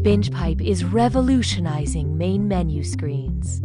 BingePipe is revolutionizing main menu screens.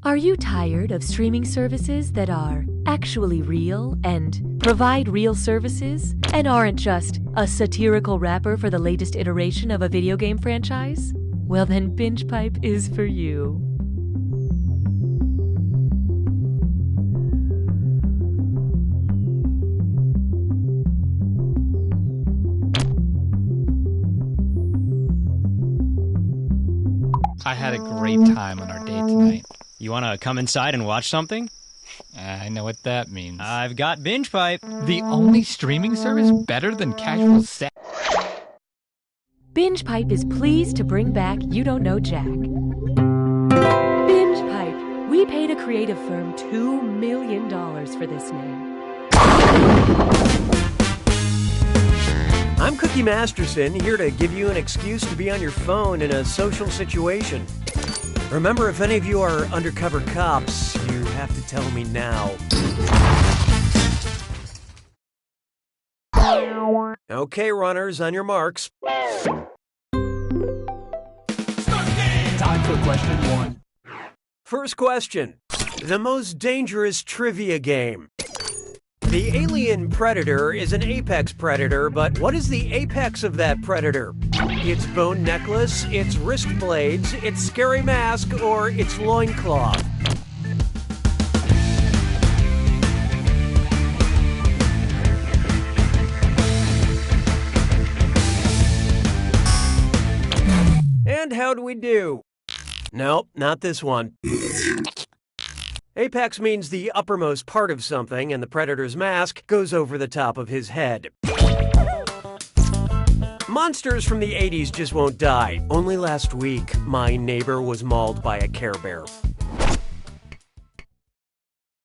Are you tired of streaming services that are actually real and provide real services and aren't just a satirical wrapper for the latest iteration of a video game franchise? Well, then BingePipe is for you. I had a great time on our date tonight. You want to come inside and watch something? I know what that means. I've got BingePipe. The only streaming service better than casual sex. BingePipe is pleased to bring back You Don't Know Jack. BingePipe. We paid a creative firm $2 million for this name. I'm Cookie Masterson, here to give you an excuse to be on your phone in a social situation. Remember, if any of you are undercover cops, you have to tell me now. Okay, runners, on your marks. Time for question 1. First question. The most dangerous trivia game. The alien predator is an apex predator, but what is the apex of that predator? Its bone necklace, its wrist blades, its scary mask, or its loincloth? And how do we do? Nope, not this one. Apex means the uppermost part of something, and the predator's mask goes over the top of his head. Monsters from the 80s just won't die. Only last week, my neighbor was mauled by a Care Bear.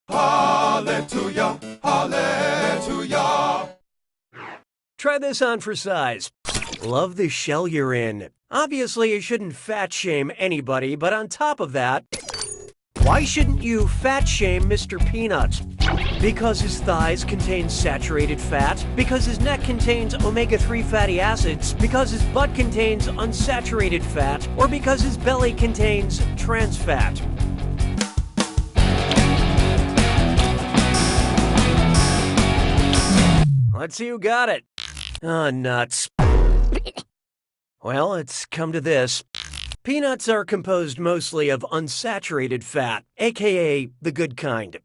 Hallelujah, hallelujah. Try this on for size. Love the shell you're in. Obviously, you shouldn't fat shame anybody, but on top of that, why shouldn't you fat shame Mr. Peanut? Because his thighs contain saturated fat? Because his neck contains omega-3 fatty acids? Because his butt contains unsaturated fat? Or because his belly contains trans fat? Let's see who got it. Ah, nuts. Well, it's come to this. Peanuts are composed mostly of unsaturated fat, aka the good kind.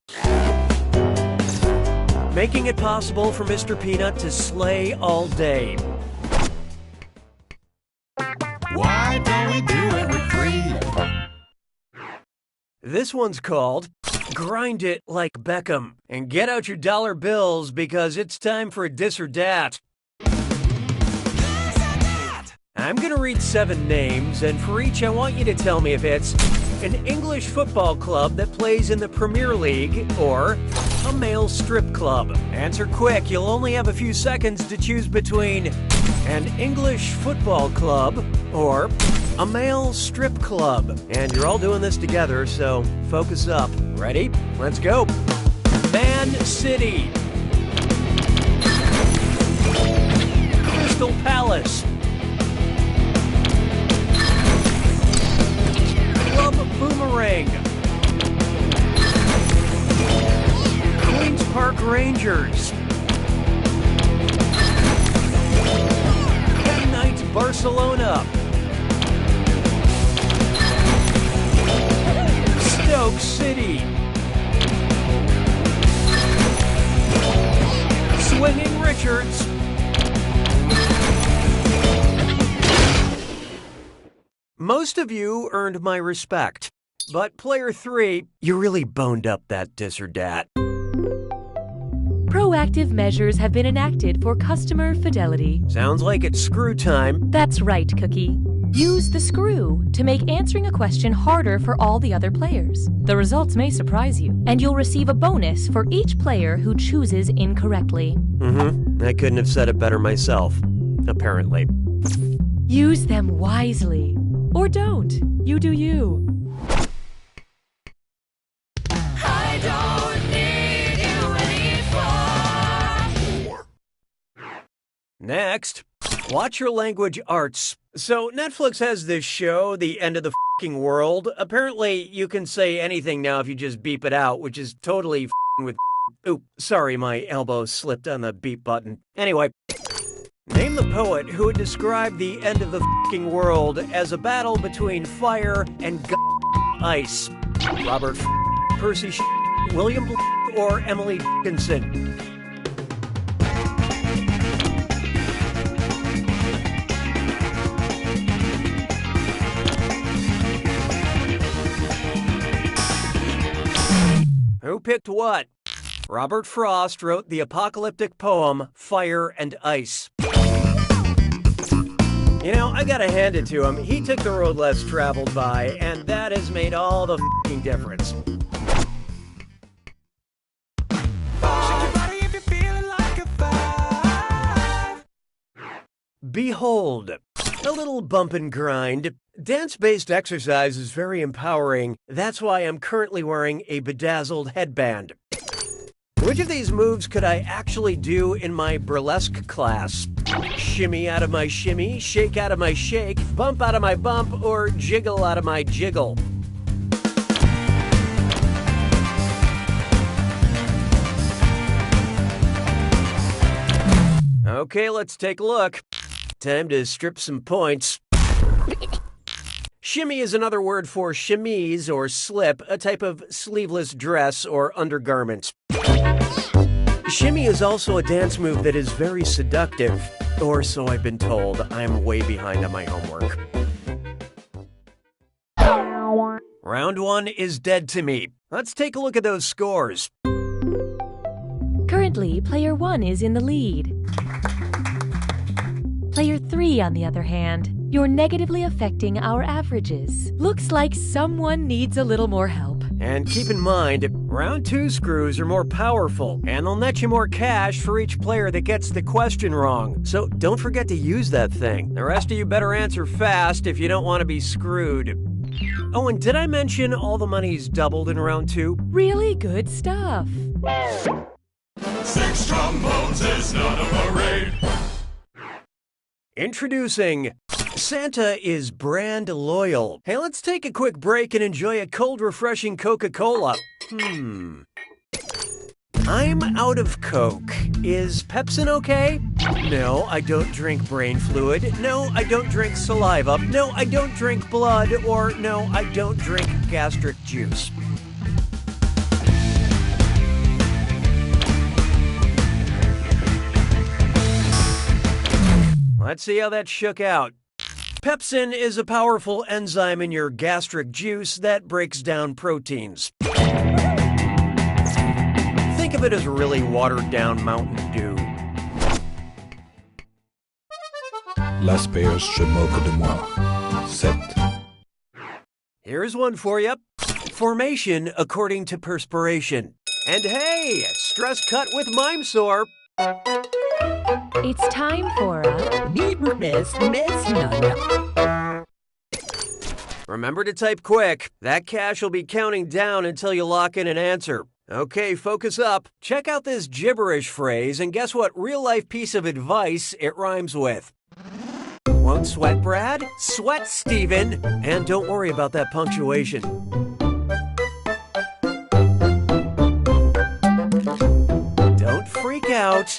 Making it possible for Mr. Peanut to slay all day. Why don't we do it with cream? This one's called Grind It Like Beckham. And get out your dollar bills because it's time for a dis or dat. I'm going to read 7 names, and for each I want you to tell me if it's an English football club that plays in the Premier League or a male strip club. Answer quick, you'll only have a few seconds to choose between an English football club or a male strip club. And you're all doing this together, so focus up. Ready? Let's go. Man City. Crystal Palace. Club Boomerang. Queens Park Rangers. Knight Barcelona. Stoke City. Swinging Richards. Most of you earned my respect, but player 3, you really boned up that dis or dat. Proactive measures have been enacted for customer fidelity. Sounds like it's screw time. That's right, Cookie. Use the screw to make answering a question harder for all the other players. The results may surprise you, and you'll receive a bonus for each player who chooses incorrectly. I couldn't have said it better myself, apparently. Use them wisely. Or don't. You do you. I don't need you anymore. Next, watch your language arts. So Netflix has this show, The End of the F***ing World. Apparently, you can say anything now if you just beep it out, which is totally f***ing with. Oop, sorry, my elbow slipped on the beep button. Anyway, name the poet who would describe the end of the f***ing world as a battle between fire and ice. Robert Percy William or Emily Dickinson. Who picked what? Robert Frost wrote the apocalyptic poem Fire and Ice. You know, I gotta hand it to him. He took the road less traveled by, and that has made all the f***ing difference. Behold, a little bump and grind. Dance-based exercise is very empowering. That's why I'm currently wearing a bedazzled headband. Which of these moves could I actually do in my burlesque class? Shimmy out of my shimmy, shake out of my shake, bump out of my bump, or jiggle out of my jiggle? Okay, let's take a look. Time to strip some points. Shimmy is another word for chemise or slip, a type of sleeveless dress or undergarment. Shimmy is also a dance move that is very seductive, or so I've been told. I'm way behind on my homework. Round 1 is dead to me. Let's take a look at those scores. Currently, player 1 is in the lead. Player 3, on the other hand, you're negatively affecting our averages. Looks like someone needs a little more help. And keep in mind, round 2 screws are more powerful, and they'll net you more cash for each player that gets the question wrong. So don't forget to use that thing. The rest of you better answer fast if you don't want to be screwed. Oh, and did I mention all the money's doubled in round 2? Really good stuff. 6 trombones is not a parade. Introducing Santa is brand loyal. Hey, let's take a quick break and enjoy a cold, refreshing Coca-Cola. I'm out of Coke. Is Pepsin okay? No, I don't drink brain fluid. No, I don't drink saliva. No, I don't drink blood. Or no, I don't drink gastric juice. Let's see how that shook out. Pepsin is a powerful enzyme in your gastric juice that breaks down proteins. Think of it as really watered-down Mountain Dew. Las Bears se moquent de moi. 7. Here's one for you. Formation according to perspiration. And hey, stress cut with Mimesore. It's time for a Remember to type quick. That cash will be counting down until you lock in an answer. Okay, focus up. Check out this gibberish phrase and guess what real-life piece of advice it rhymes with. Won't sweat, Brad? Sweat, Steven. And don't worry about that punctuation. Don't freak out.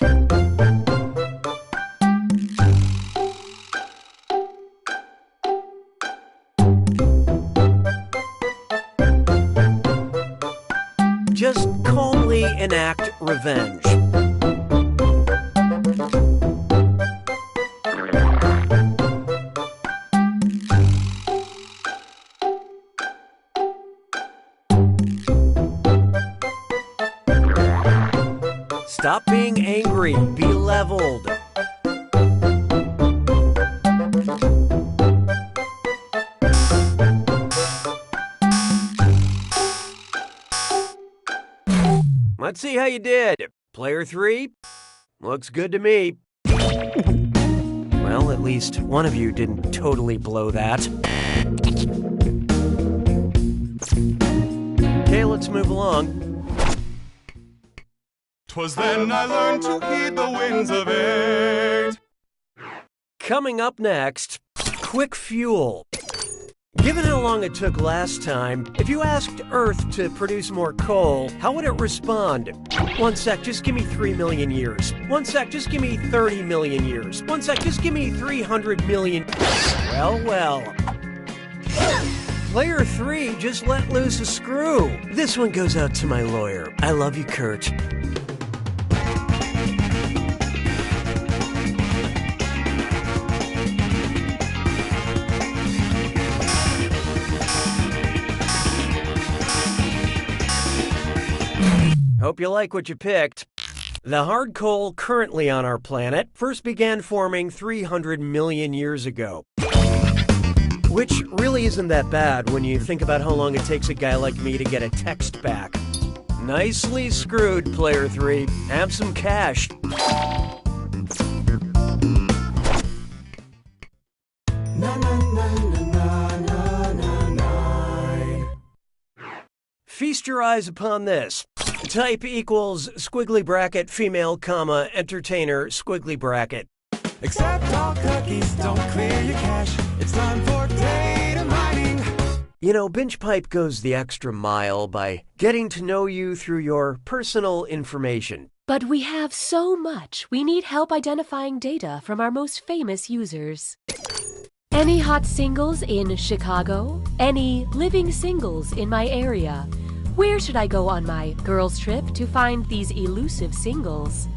Just calmly enact revenge. Stop being angry. Be leveled. Let's see how you did. Player 3? Looks good to me. Well, at least least one of you didn't totally blow that. Okay, let's move along. 'Twas then I learned to heed the winds of eight. Coming up next, quick fuel. Given how long it took last time, if you asked Earth to produce more coal, how would it respond? 1 sec, just give me 3 million years. 1 sec, just give me 30 million years. 1 sec, just give me 300 million. Well. Player 3 just let loose a screw. This one goes out to my lawyer. I love you, Kurt. Hope you like what you picked. The hard coal currently on our planet first began forming 300 million years ago. Which really isn't that bad when you think about how long it takes a guy like me to get a text back. Nicely screwed, Player 3. Have some cash. Feast your eyes upon this. Type equals squiggly bracket female comma entertainer squiggly bracket. Accept all cookies, don't clear your cache. It's time for data mining. You know, BingePipe goes the extra mile by getting to know you through your personal information. But we have so much, we need help identifying data from our most famous users. Any hot singles in Chicago? Any living singles in my area? Where should I go on my girls' trip to find these elusive singles?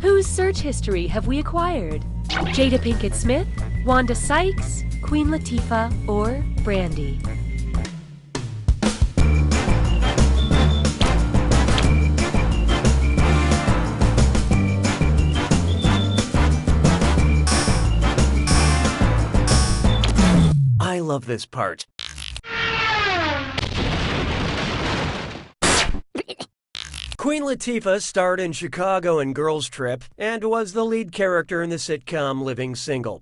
Whose search history have we acquired? Jada Pinkett Smith, Wanda Sykes, Queen Latifah, or Brandy? I love this part. Queen Latifah starred in Chicago and Girls Trip and was the lead character in the sitcom Living Single.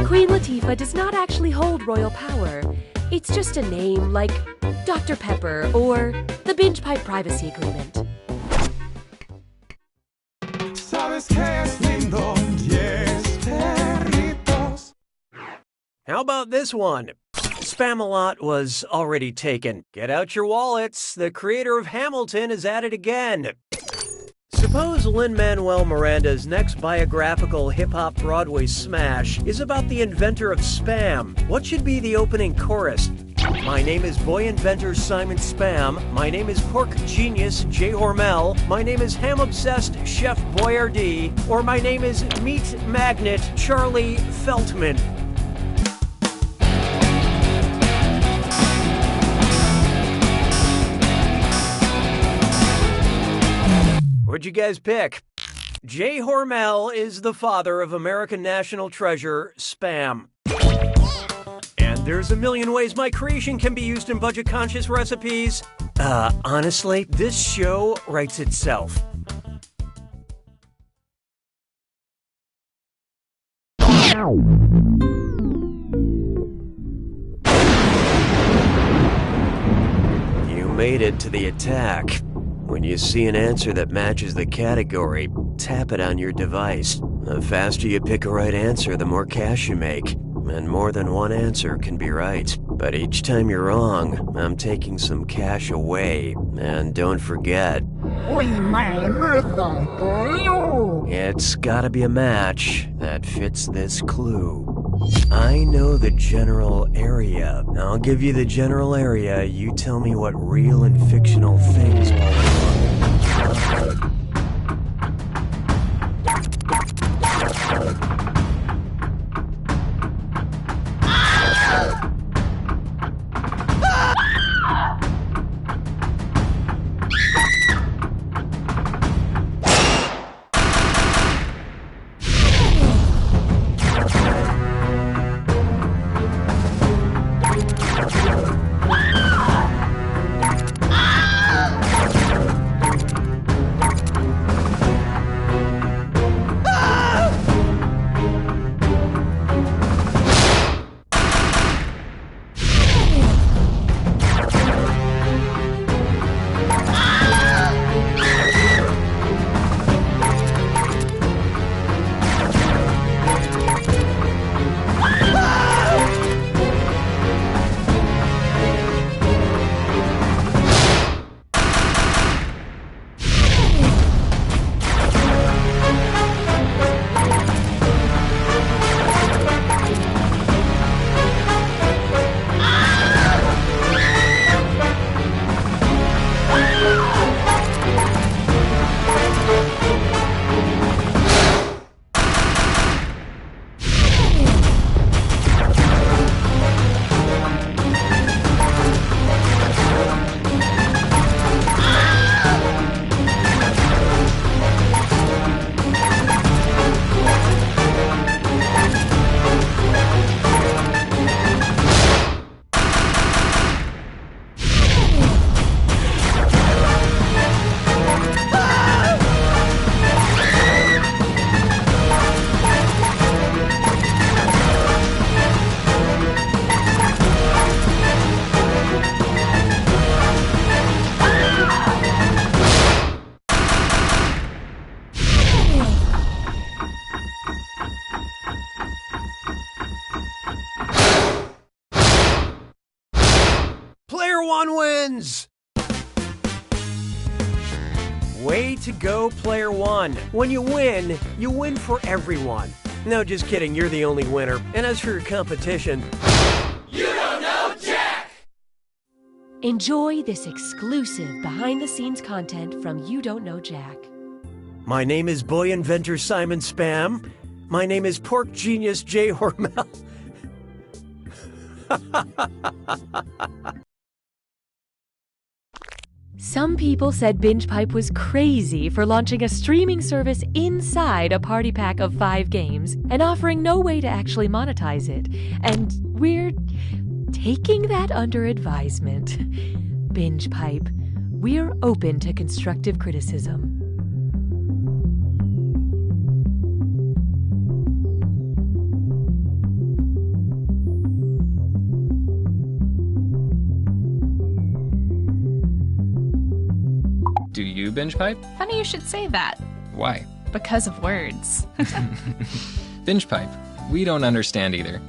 Queen Latifah does not actually hold royal power. It's just a name like Dr. Pepper or the BingePipe Privacy Agreement. Sabes que es lindo, yes, perritos. How about this one? Spamalot was already taken. Get out your wallets. The creator of Hamilton is at it again. Suppose Lin-Manuel Miranda's next biographical hip-hop Broadway smash is about the inventor of Spam. What should be the opening chorus? My name is boy inventor Simon Spam. My name is pork genius Jay Hormel. My name is ham-obsessed Chef Boyardee. Or my name is meat magnet Charlie Feltman. What'd you guys pick? Jay Hormel is the father of American national treasure, Spam. And there's a million ways my creation can be used in budget-conscious recipes. Honestly, this show writes itself. You made it to the attack. When you see an answer that matches the category, tap it on your device. The faster you pick a right answer, the more cash you make. And more than one answer can be right. But each time you're wrong, I'm taking some cash away. And don't forget, it's gotta be a match that fits this clue. I know the general area. I'll give you the general area. You tell me what real and fictional things belong. Swan wins! Way to go, player one. When you win for everyone. No, just kidding, you're the only winner. And as for your competition, You don't know Jack! Enjoy this exclusive behind-the-scenes content from You Don't Know Jack. my name is boy inventor Simon Spam. My name is pork genius Jay Hormel. Some people said BingePipe was crazy for launching a streaming service inside a party pack of 5 games and offering no way to actually monetize it. And we're taking that under advisement. BingePipe, we're open to constructive criticism. Do you binge pipe? Funny you should say that. Why? Because of words. Binge pipe. We don't understand either.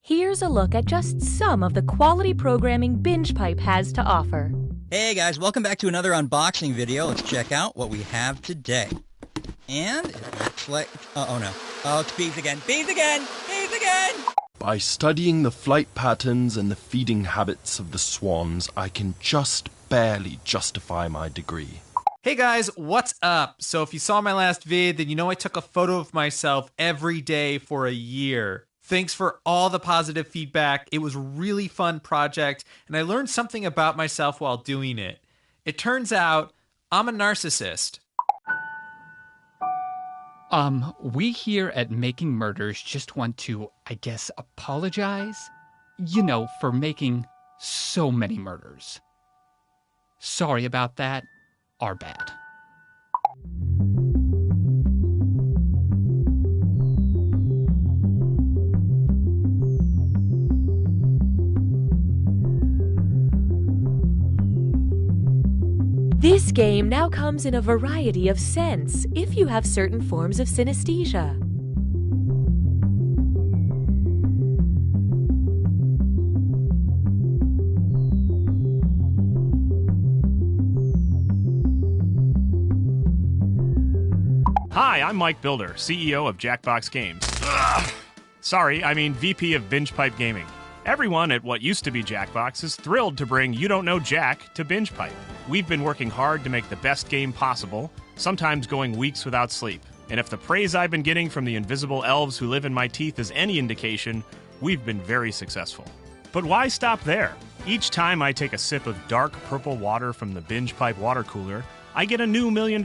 Here's a look at just some of the quality programming BingePipe has to offer. Hey guys, welcome back to another unboxing video. Let's check out what we have today. And it looks like... oh no. Oh, it's bees again. Bees again! Bees again! By studying the flight patterns and the feeding habits of the swans, I can just barely justify my degree. Hey guys, what's up? So if you saw my last vid, then you know I took a photo of myself every day for a year. Thanks for all the positive feedback. It was a really fun project, and I learned something about myself while doing it. It turns out I'm a narcissist. We here at Making Murders just want to, I guess, apologize, you know, for making so many murders. Sorry about that. Our bad. This game now comes in a variety of scents if you have certain forms of synesthesia. Hi, I'm Mike Builder, CEO of Jackbox Games. Sorry, I mean VP of BingePipe Gaming. Everyone at what used to be Jackbox is thrilled to bring You Don't Know Jack to BingePipe. We've been working hard to make the best game possible, sometimes going weeks without sleep. And if the praise I've been getting from the invisible elves who live in my teeth is any indication, we've been very successful. But why stop there? Each time I take a sip of dark purple water from the BingePipe water cooler, I get a new $1 million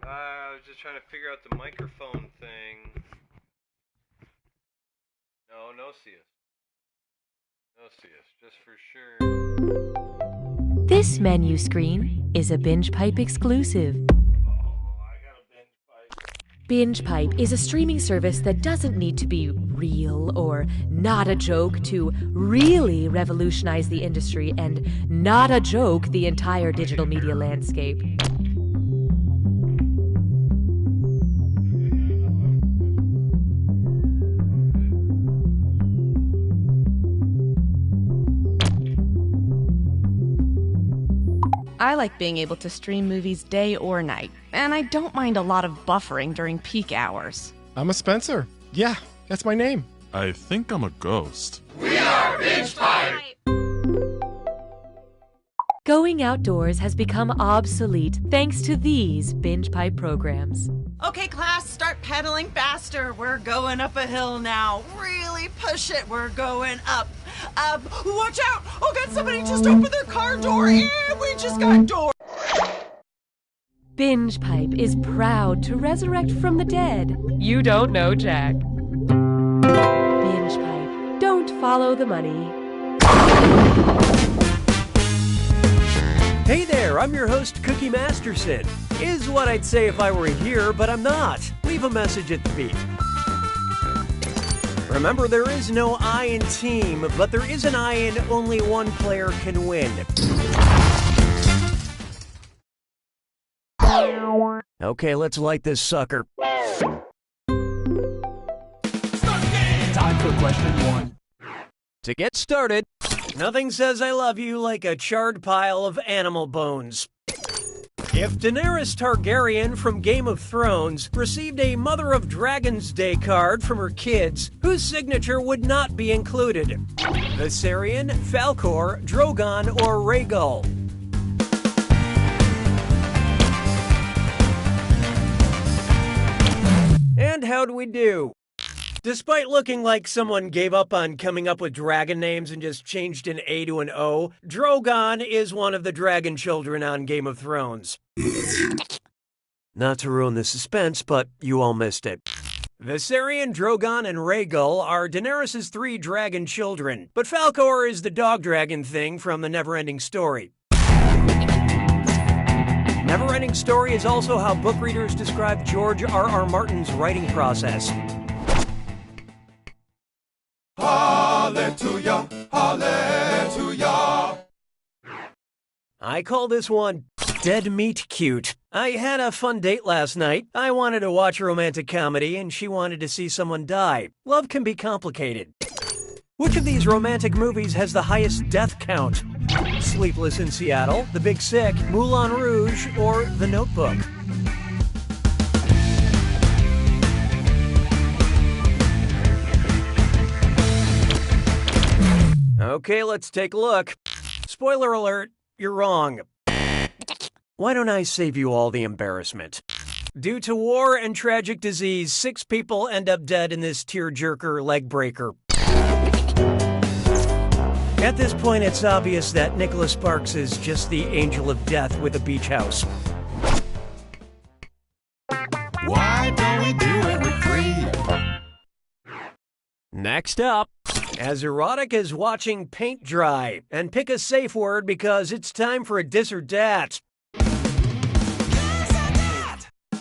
I was just trying to figure out the microphone thing. No CS. No CS, just for sure. This menu screen is a BingePipe exclusive. BingePipe is a streaming service that doesn't need to be real or not a joke to really revolutionize the industry and not a joke the entire digital media landscape. I like being able to stream movies day or night, and I don't mind a lot of buffering during peak hours. I'm a Spencer. Yeah, that's my name. I think I'm a ghost. We are BingePipe! Going outdoors has become obsolete thanks to these BingePipe programs. Okay, class, start pedaling faster. We're going up a hill now. Really push it. We're going up. Watch out! Oh God, somebody just opened their car door and we just got door. BingePipe is proud to resurrect from the dead. You don't know Jack. BingePipe, don't follow the money. Hey there, I'm your host, Cookie Masterson. Is what I'd say if I were here, but I'm not. Leave a message at the beep. Remember, there is no I in team, but there is an I in only one player can win. Okay, let's light this sucker. Time for question 1. To get started, nothing says I love you like a charred pile of animal bones. If Daenerys Targaryen from Game of Thrones received a Mother of Dragons Day card from her kids, whose signature would not be included? Viserion, Falcor, Drogon, or Rhaegal? And how'd we do? Despite looking like someone gave up on coming up with dragon names and just changed an A to an O, Drogon is one of the dragon children on Game of Thrones. Not to ruin the suspense, but you all missed it. Viserion, Drogon, and Rhaegal are Daenerys' 3 dragon children, but Falcor is the dog dragon thing from the Neverending Story. Neverending Story is also how book readers describe George R.R. Martin's writing process. Hallelujah, hallelujah. I call this one dead meat cute. I had a fun date last night. I wanted to watch a romantic comedy, and she wanted to see someone die. Love can be complicated. Which of these romantic movies has the highest death count? Sleepless in Seattle, The Big Sick, Moulin Rouge, or The Notebook? Okay, let's take a look. Spoiler alert, you're wrong. Why don't I save you all the embarrassment? Due to war and tragic disease, 6 people end up dead in this tearjerker leg breaker. At this point, it's obvious that Nicholas Sparks is just the angel of death with a beach house. Why don't we do it with 3? Next up, as erotic as watching paint dry. And pick a safe word because it's time for a dis or dat.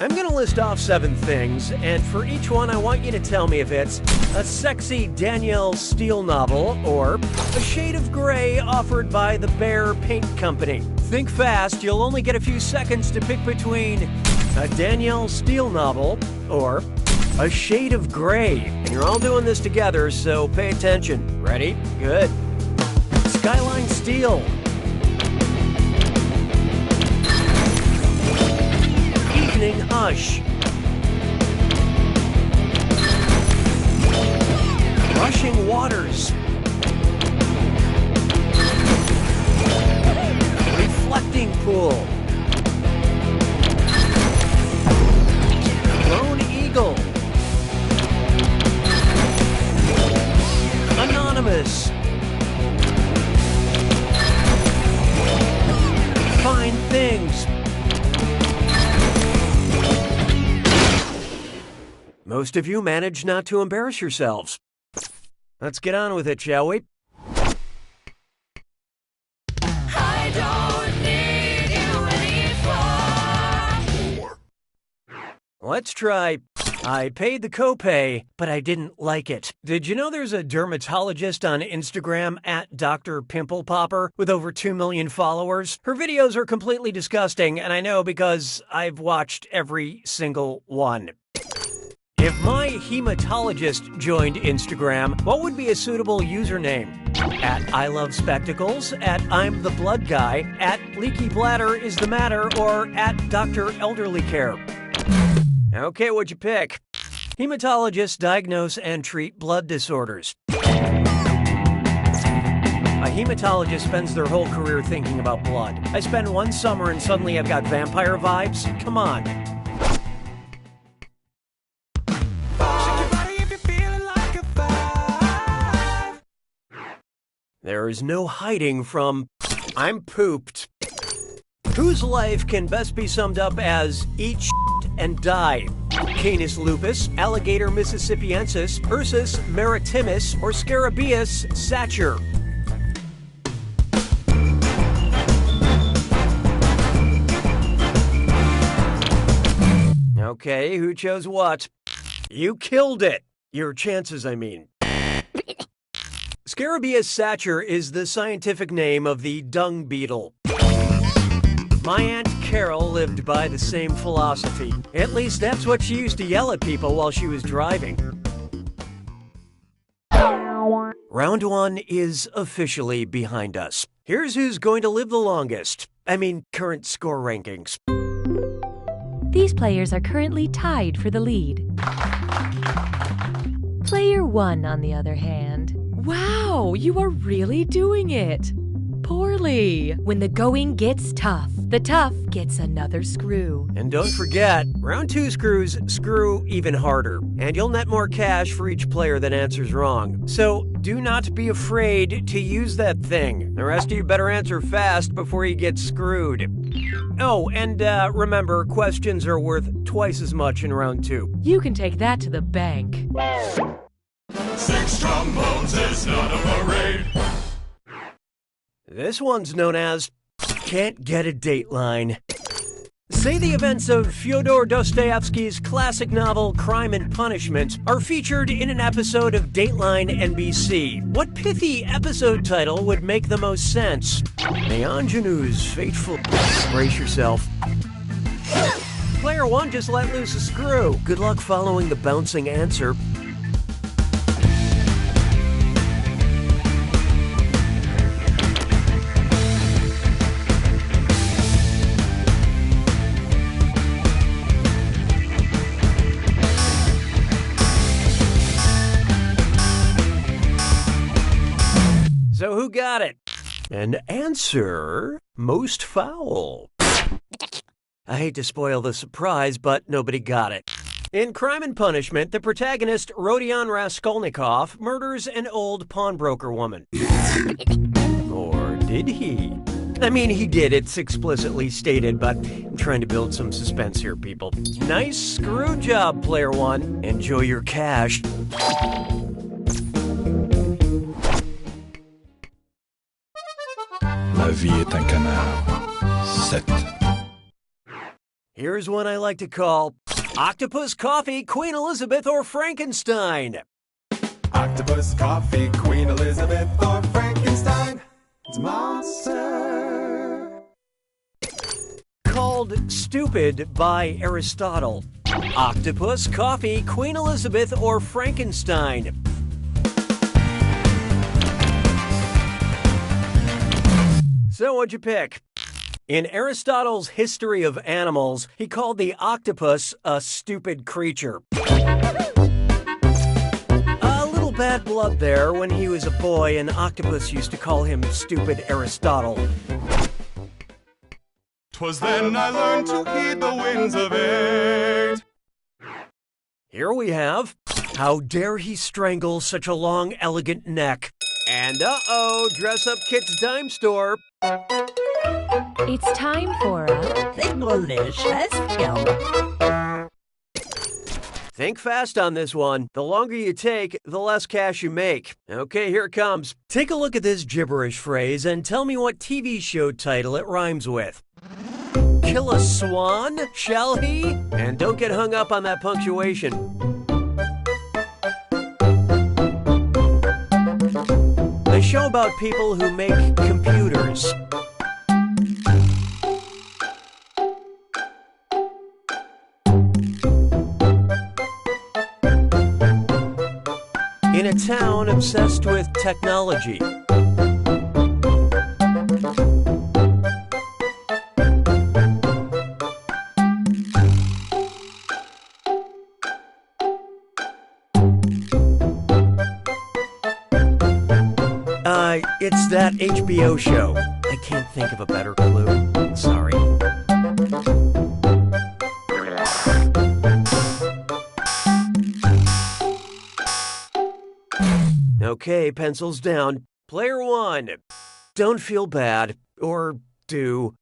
I'm going to list off 7 things, and for each one I want you to tell me if it's a sexy Danielle Steele novel or a shade of gray offered by the Bear Paint Company. Think fast, you'll only get a few seconds to pick between a Danielle Steele novel or a shade of gray. And you're all doing this together, so pay attention. Ready? Good. Skyline Steel. Evening Hush. Rushing Waters. Reflecting Pool. Lone Eagle. Anonymous. Fine Things. Most of you managed not to embarrass yourselves. Let's get on with it, shall we? I don't need you anymore. Let's try. I paid the copay, but I didn't like it. Did you know there's a dermatologist on Instagram at Dr. Pimple Popper with over 2 million followers? Her videos are completely disgusting, and I know because I've watched every single one. If my hematologist joined Instagram, what would be a suitable username? At I Love Spectacles, at I'm the Blood Guy, at Leaky Bladder is the Matter, or at Dr. Elderly Care. Okay, what'd you pick? Hematologists diagnose and treat blood disorders. A hematologist spends their whole career thinking about blood. I spend one summer and suddenly I've got vampire vibes? Come on. There is no hiding from I'm pooped. Whose life can best be summed up as eat shit and die? Canis lupus, Alligator mississippiensis, Ursus maritimus, or Scarabaeus sacher? Okay, who chose what? You killed it. Your chances, I mean. Scarabaeus sacher is the scientific name of the dung beetle. My Aunt Carol lived by the same philosophy. At least that's what she used to yell at people while she was driving. Round 1 is officially behind us. Here's who's going to live the longest. I mean, current score rankings. These players are currently tied for the lead. Player 1, on the other hand. Wow, you are really doing it. Poorly. When the going gets tough, the tough gets another screw. And don't forget, round 2 screws screw even harder, and you'll net more cash for each player that answers wrong. So do not be afraid to use that thing. The rest of you better answer fast before you get screwed. Oh, and remember, questions are worth twice as much in round 2. You can take that to the bank. 6 trombones is not a parade. This one's known as Can't Get a Dateline. Say the events of Fyodor Dostoevsky's classic novel Crime and Punishment are featured in an episode of Dateline NBC. What pithy episode title would make the most sense? The ingenue's fateful... Brace yourself. Player 1 just let loose a screw. Good luck following the bouncing answer. So who got it? And answer, most foul. I hate to spoil the surprise, but nobody got it. In Crime and Punishment, the protagonist, Rodion Raskolnikov, murders an old pawnbroker woman. Or did he? I mean, he did, it's explicitly stated, but I'm trying to build some suspense here, people. Nice screw job, Player 1. Enjoy your cash. La vie est un canard. 7. Here's one I like to call Octopus, Coffee, Queen Elizabeth, or Frankenstein. Octopus, coffee, Queen Elizabeth, or Frankenstein. It's a monster. Called Stupid by Aristotle. Octopus, Coffee, Queen Elizabeth, or Frankenstein. So what'd you pick? In Aristotle's History of Animals, he called the octopus a stupid creature. A little bad blood there. When he was a boy, an octopus used to call him Stupid Aristotle. 'Twas then I learned to heed the winds of age. Here we have, how dare he strangle such a long, elegant neck? And uh-oh, Dress Up Kit's Dime Store. It's time for a delicious film. Think fast on this one. The longer you take, the less cash you make. Okay, here it comes. Take a look at this gibberish phrase and tell me what TV show title it rhymes with. Kill a swan, shall he? And don't get hung up on that punctuation. A show about people who make computers. In a town obsessed with technology. It's that HBO show. I can't think of a better clue. Sorry. Okay, pencils down. Player 1. Don't feel bad. Or do.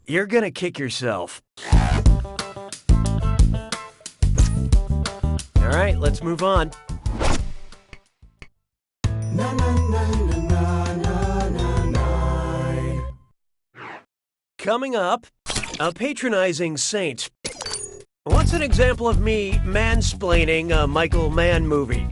You're gonna kick yourself. Alright, let's move on. Coming up, a patronizing saint. What's an example of me mansplaining a Michael Mann movie?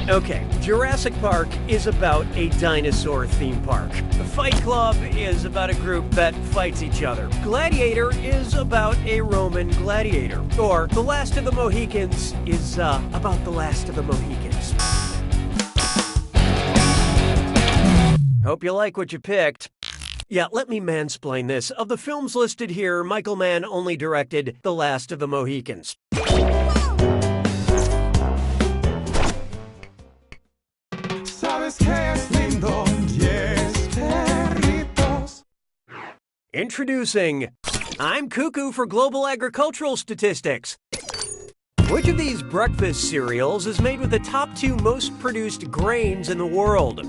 Okay, Jurassic Park is about a dinosaur theme park. Fight Club is about a group that fights each other. Gladiator is about a Roman gladiator. Or The Last of the Mohicans is about the last of the Mohicans. Hope you like what you picked. Yeah, let me mansplain this. Of the films listed here, Michael Mann only directed The Last of the Mohicans. Sabes que es lindo, yes, perritos. Introducing, I'm Cuckoo for Global Agricultural Statistics. Which of these breakfast cereals is made with the top 2 most produced grains in the world?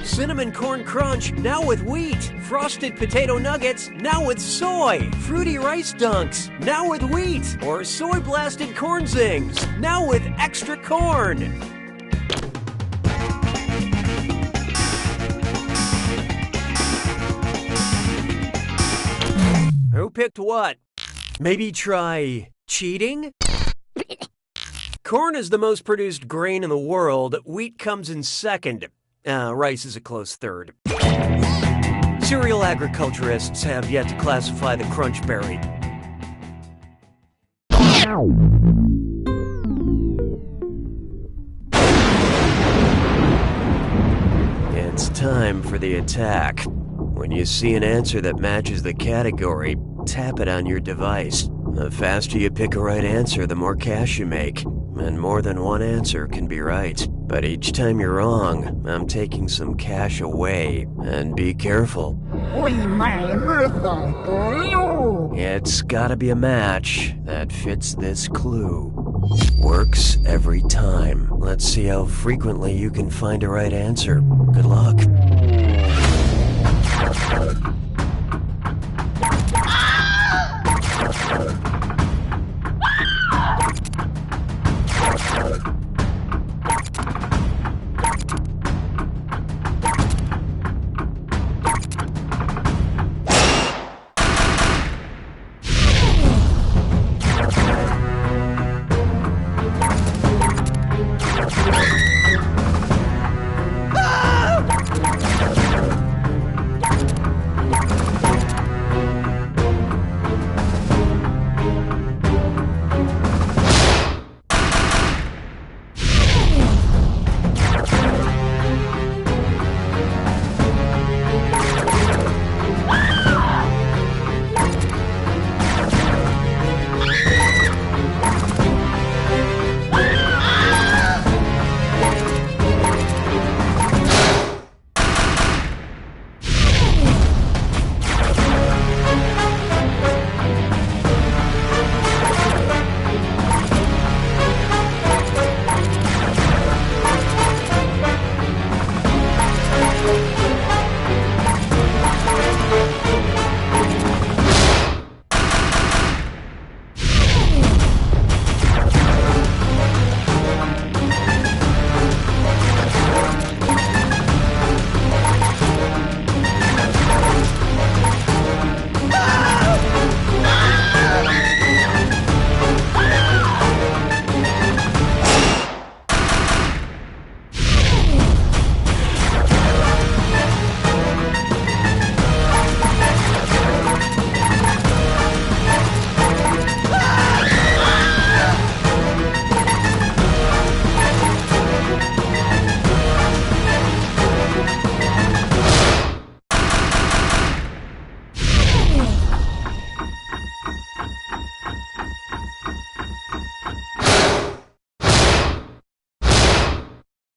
Cinnamon Corn Crunch, now with wheat. Frosted Potato Nuggets, now with soy. Fruity Rice Dunks, now with wheat. Or Soy Blasted Corn Zings, now with extra corn. Who picked what? Maybe try cheating? Corn is the most produced grain in the world. Wheat comes in second. Rice is a close third. Cereal agriculturists have yet to classify the crunchberry. It's time for the attack. When you see an answer that matches the category, tap it on your device. The faster you pick a right answer, the more cash you make. And more than one answer can be right. But each time you're wrong, I'm taking some cash away. And be careful. It's gotta be a match that fits this clue. Works every time. Let's see how frequently you can find a right answer. Good luck.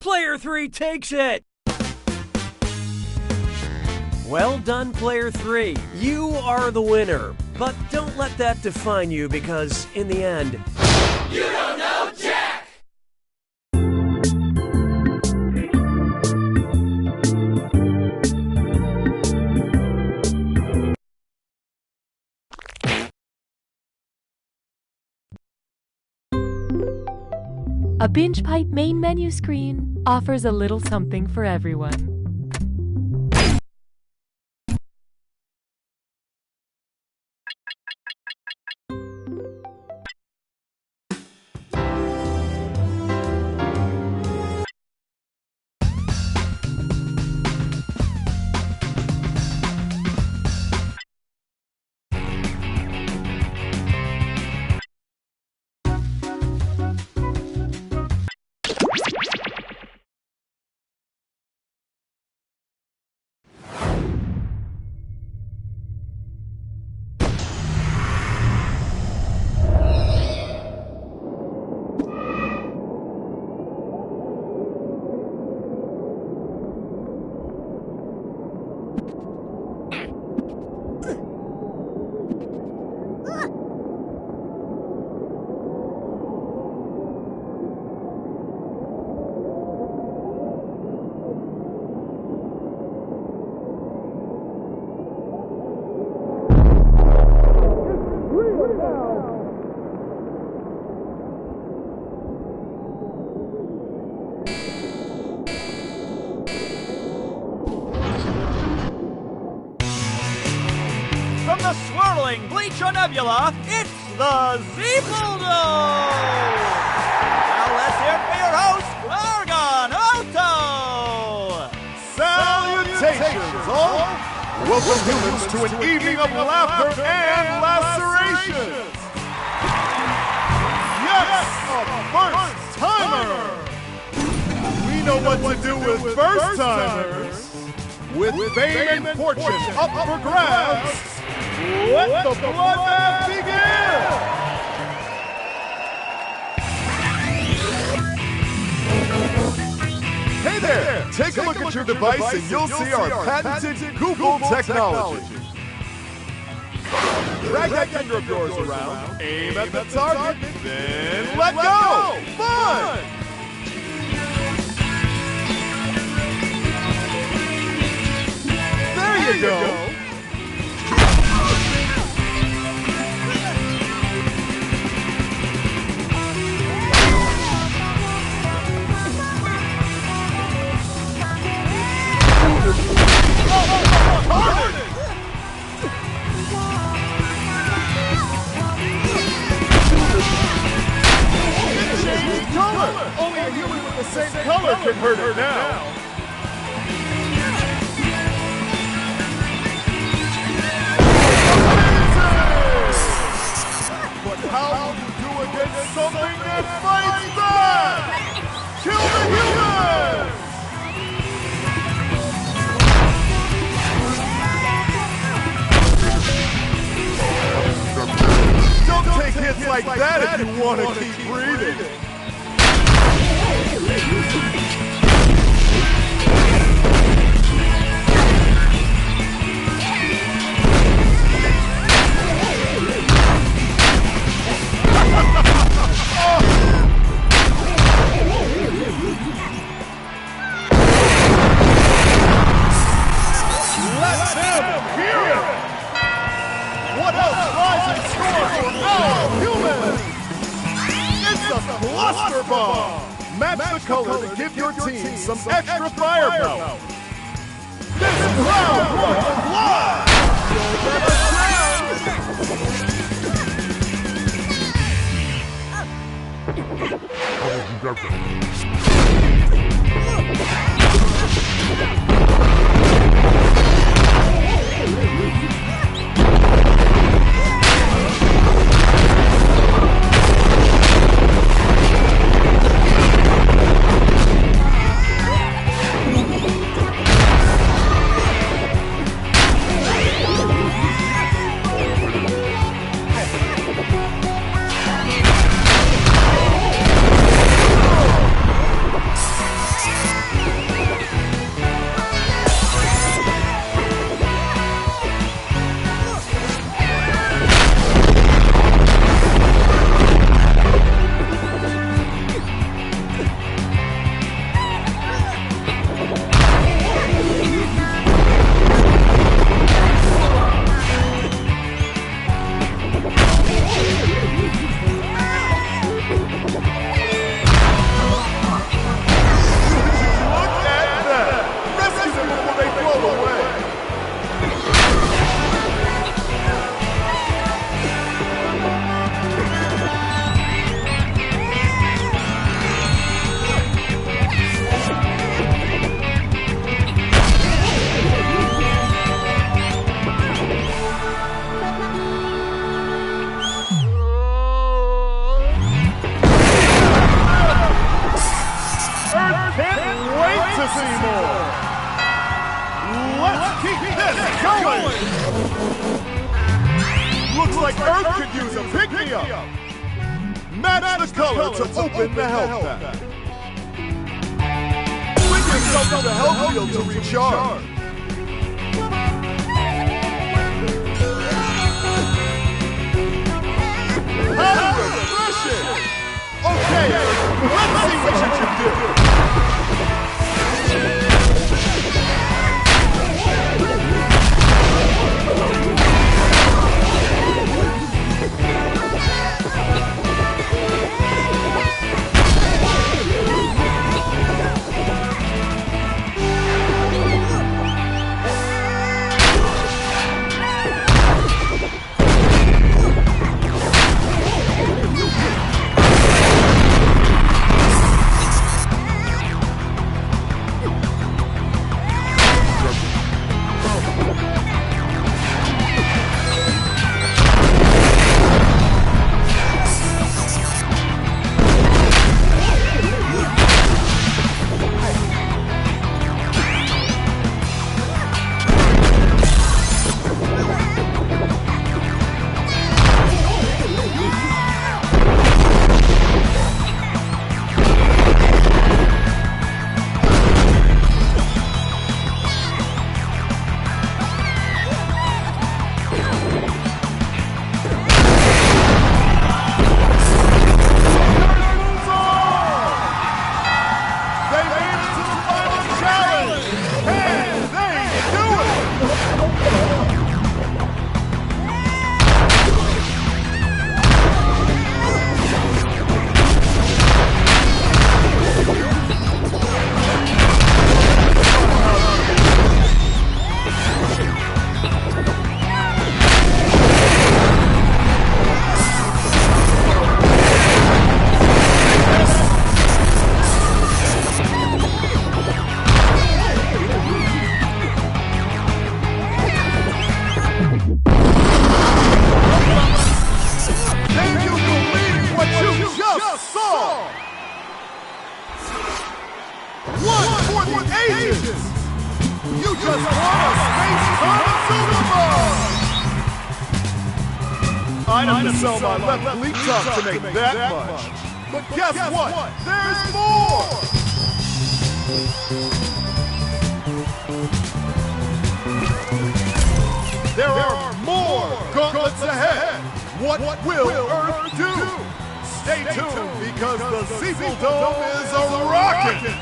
Player 3 takes it! Well done, Player 3. You are the winner. But don't let that define you because, in the end, you don't know Jack! A Binge Pipe main menu screen offers a little something for everyone. battling Bleacher Nebula, it's the Zeepoldome! Now let's hear it for your host, Argon Otto! Salutations, all! Welcome humans to an evening of laughter and lacerations! Yes, a first-timer! We know what to do with first-timers! With fame and fortune up for grabs, let the bloodbath begin! Hey there! Take a look at your device and you'll see our patented Google technology. Drag that finger of yours around, aim at the target, then let go! Fun! There you go! Only a human with the same color can hurt her now. But how will you do against something that fights back? Kill the humans! Don't take hits like that if you want to keep breathing. Let them hear it! What else lies in store for all humans? It's a cluster bomb! Match the color to give your team some extra firepower. This round was live! Looks like Earth could use a pick-me-up. Match the color to open the health pack. Bring yourself to the health field to recharge. How refreshing! Okay, let's see what you can do. just won a Space Consumer Bar! I'd have to sell my left bleep top to make that much. But guess what? There's more! There are more gauntlets ahead! What will Earth do? Stay tuned because the Zeeple Dome is a-rockin'!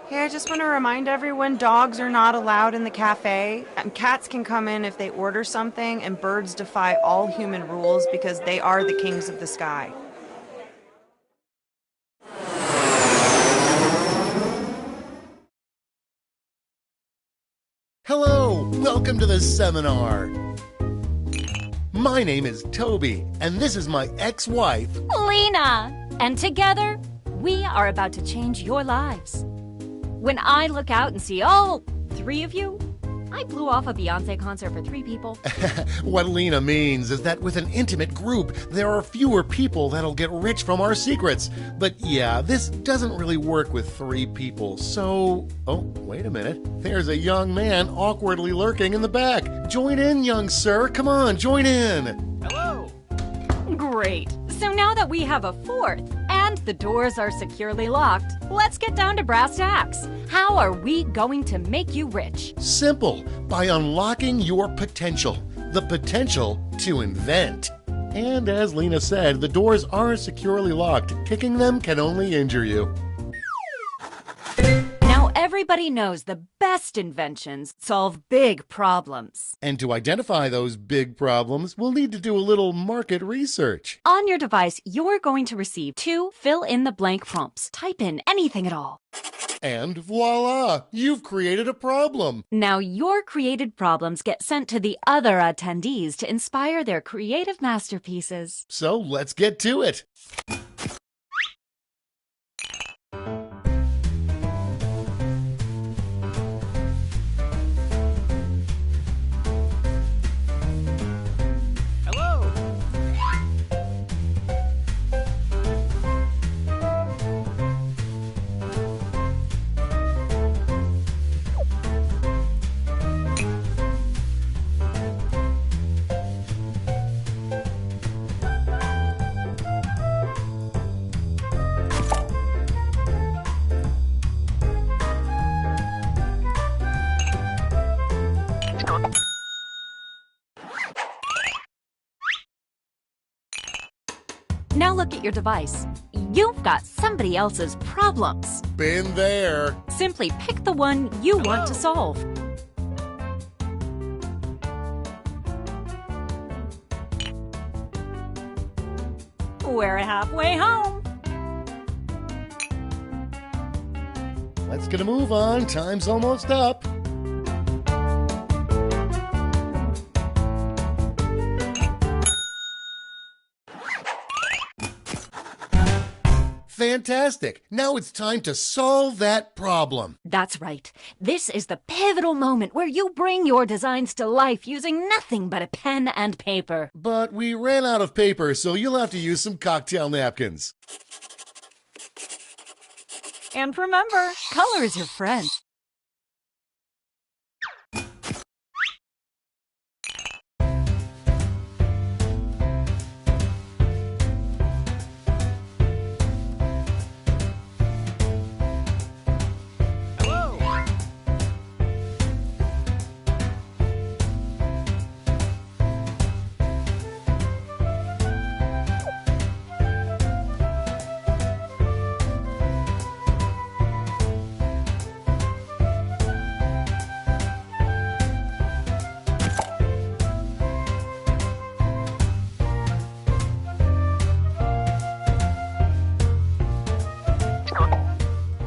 Hey, I just want to remind everyone dogs are not allowed in the cafe. Cats can come in if they order something, and birds defy all human rules because they are the kings of the sky. Hello, welcome to the seminar. My name is Toby, and this is my ex-wife, Lena. And together, we are about to change your lives. When I look out and see all 3 of you, I blew off a Beyonce concert for 3 people. What Lena means is that with an intimate group, there are fewer people that'll get rich from our secrets. But yeah, this doesn't really work with 3 people, so... Oh, wait a minute. There's a young man awkwardly lurking in the back. Join in, young sir. Come on, join in. Hello. Great. So now that we have a 4th, and the doors are securely locked, let's get down to brass tacks. How are we going to make you rich? Simple. By unlocking your potential. The potential to invent. And as Lena said, the doors are securely locked. Kicking them can only injure you. Now everybody knows the best inventions solve big problems. And to identify those big problems, we'll need to do a little market research. On your device, you're going to receive 2 fill-in-the-blank prompts. Type in anything at all. And voila! You've created a problem. Now your created problems get sent to the other attendees to inspire their creative masterpieces. So let's get to it. Now look at your device. You've got somebody else's problems. Been there. Simply pick the one you want to solve. We're halfway home. Let's get a move on. Time's almost up. Fantastic. Now it's time to solve that problem. That's right. This is the pivotal moment where you bring your designs to life using nothing but a pen and paper. But we ran out of paper, so you'll have to use some cocktail napkins. And remember, color is your friend.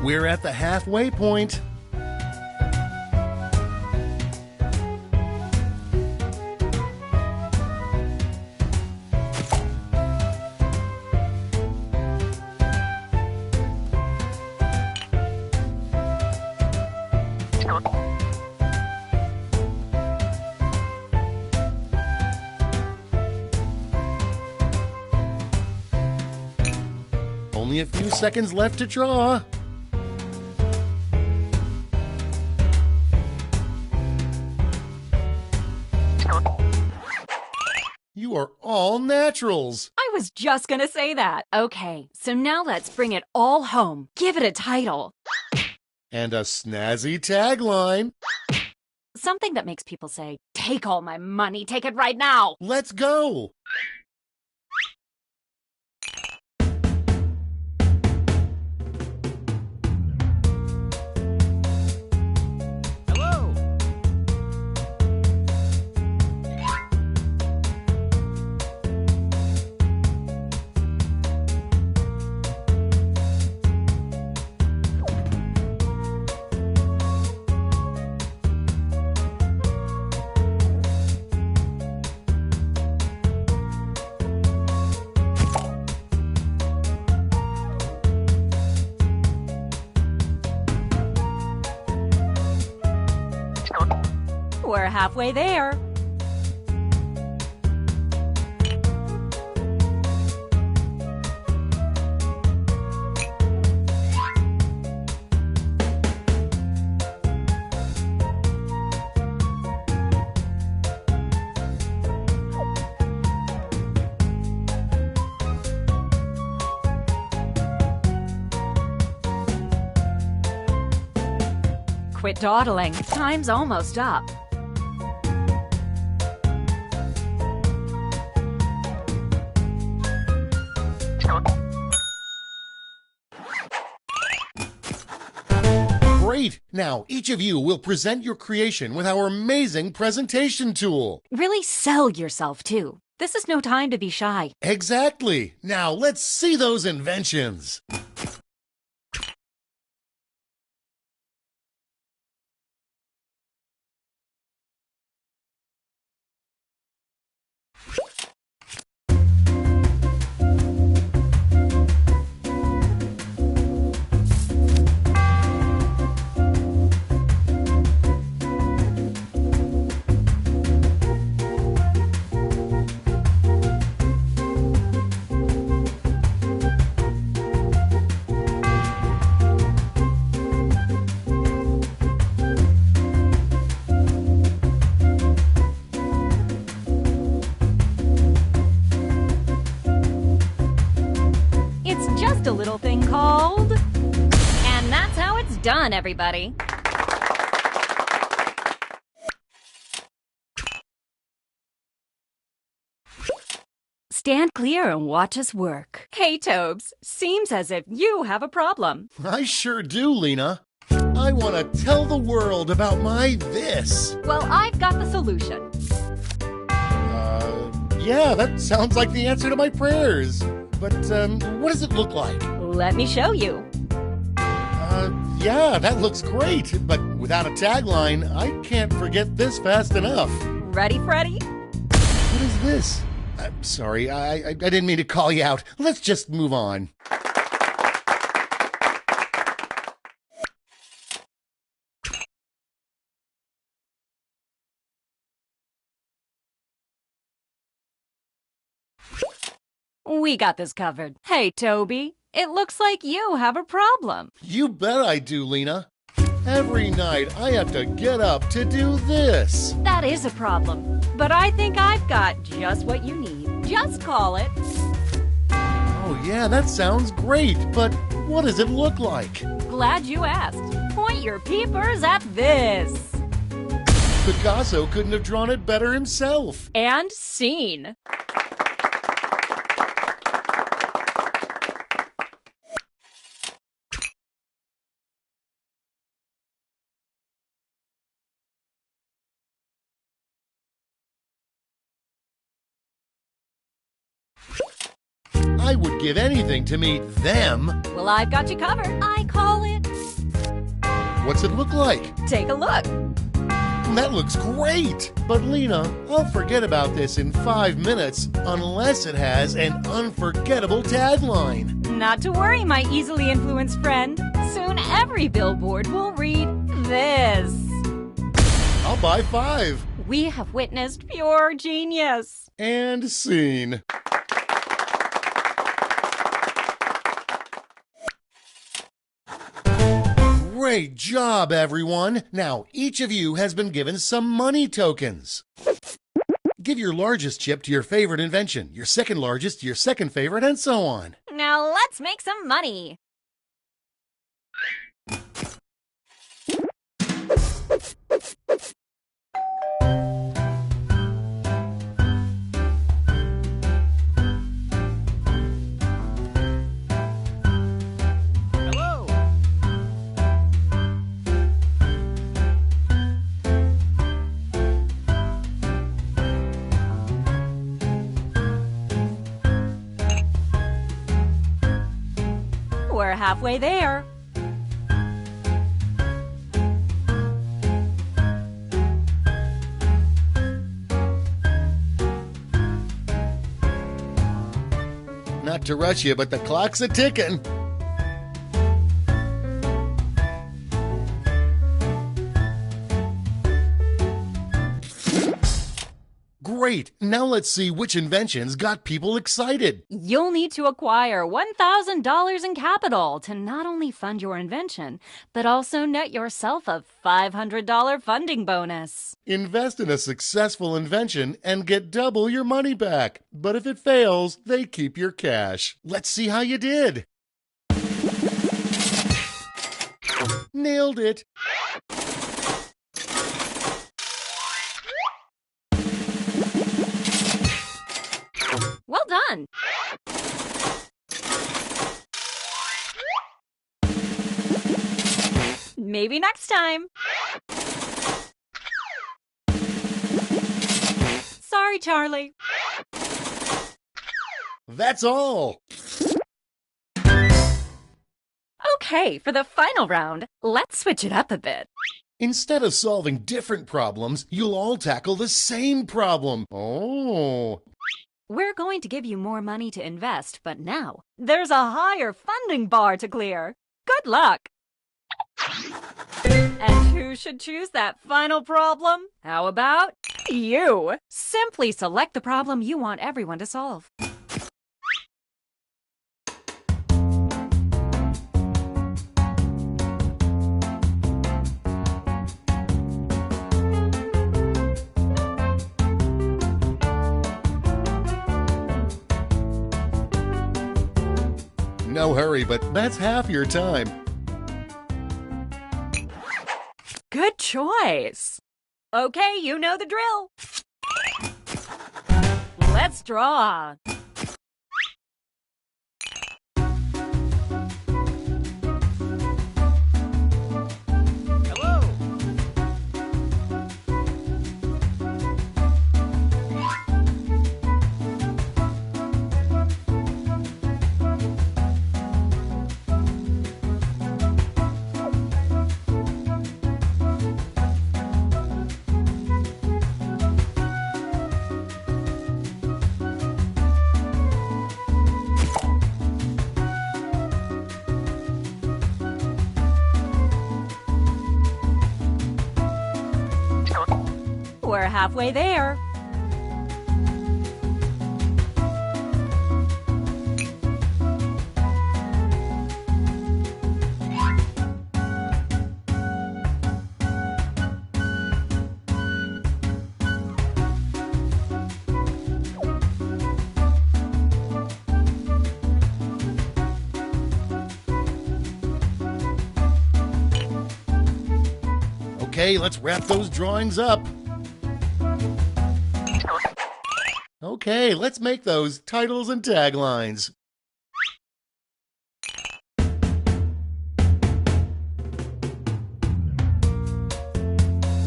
We're at the halfway point. Only a few seconds left to draw. You are all naturals. I was just gonna say that. Okay, so now let's bring it all home. Give it a title. And a snazzy tagline. Something that makes people say, "Take all my money, take it right now." Let's go. We're halfway there. Quit dawdling. Time's almost up. Great! Now, each of you will present your creation with our amazing presentation tool. Really sell yourself, too. This is no time to be shy. Exactly! Now, let's see those inventions. A little thing called... And that's how it's done, everybody. Stand clear and watch us work. Hey, Tobes, seems as if you have a problem. I sure do, Lena. I want to tell the world about my this. Well, I've got the solution. Yeah, that sounds like the answer to my prayers. But, what does it look like? Let me show you. Yeah, that looks great. But without a tagline, I can't forget this fast enough. Ready, Freddy? What is this? I'm sorry, I didn't mean to call you out. Let's just move on. We got this covered. Hey, Toby, it looks like you have a problem. You bet I do, Lena. Every night I have to get up to do this. That is a problem, but I think I've got just what you need. Just call it. Oh yeah, that sounds great, but what does it look like? Glad you asked. Point your peepers at this. Picasso couldn't have drawn it better himself. And scene. I would give anything to meet them. Well, I've got you covered. I call it. What's it look like? Take a look. That looks great! But Lena, I'll forget about this in 5 minutes unless it has an unforgettable tagline. Not to worry, my easily influenced friend. Soon every billboard will read this. I'll buy 5. We have witnessed pure genius. And scene. Great job, everyone! Now, each of you has been given some money tokens. Give your largest chip to your favorite invention, your second largest to your second favorite, and so on. Now let's make some money. We're halfway there. Not to rush you, but the clock's a-ticking. Great! Now let's see which inventions got people excited. You'll need to acquire $1,000 in capital to not only fund your invention, but also net yourself a $500 funding bonus. Invest in a successful invention and get double your money back. But if it fails, they keep your cash. Let's see how you did. Nailed it. Well done. Maybe next time. Sorry, Charlie. That's all. Okay, for the final round, let's switch it up a bit. Instead of solving different problems, you'll all tackle the same problem. Oh. We're going to give you more money to invest, but now there's a higher funding bar to clear. Good luck! And who should choose that final problem? How about you? Simply select the problem you want everyone to solve. No hurry, but that's half your time. Good choice. Okay, you know the drill. Let's draw. We're halfway there. Okay, let's wrap those drawings up. Okay, let's make those titles and taglines.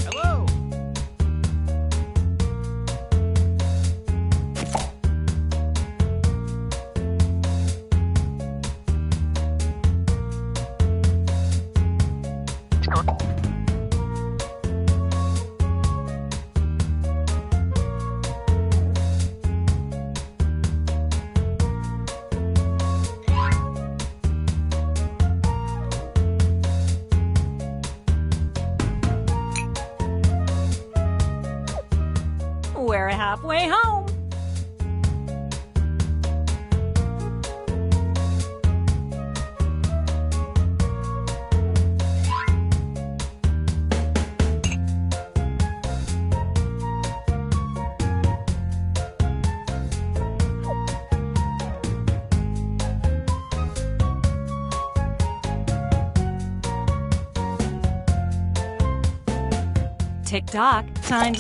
Hello. We're halfway home. Tick-tock, time.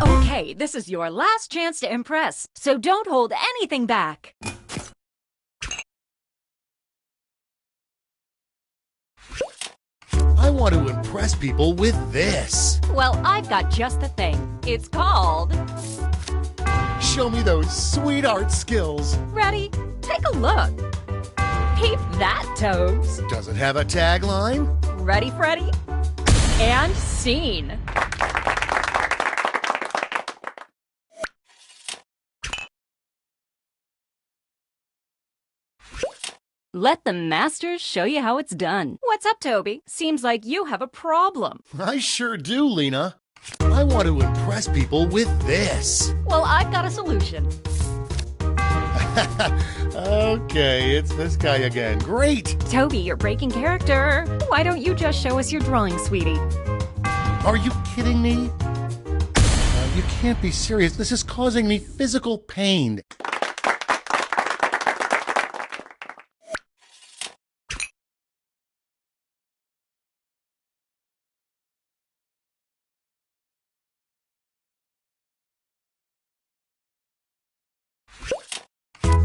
Okay, this is your last chance to impress, so don't hold anything back. I want to impress people with this. Well, I've got just the thing. It's called... Show me those sweet art skills. Ready? Take a look. Peep that, Tobes. Does it have a tagline? Ready, Freddy? And scene. Let the masters show you how it's done. What's up, Toby? Seems like you have a problem. I sure do, Lena. I want to impress people with this. Well, I've got a solution. Okay, it's this guy again. Great! Toby, you're breaking character. Why don't you just show us your drawing, sweetie? Are you kidding me? You can't be serious. This is causing me physical pain.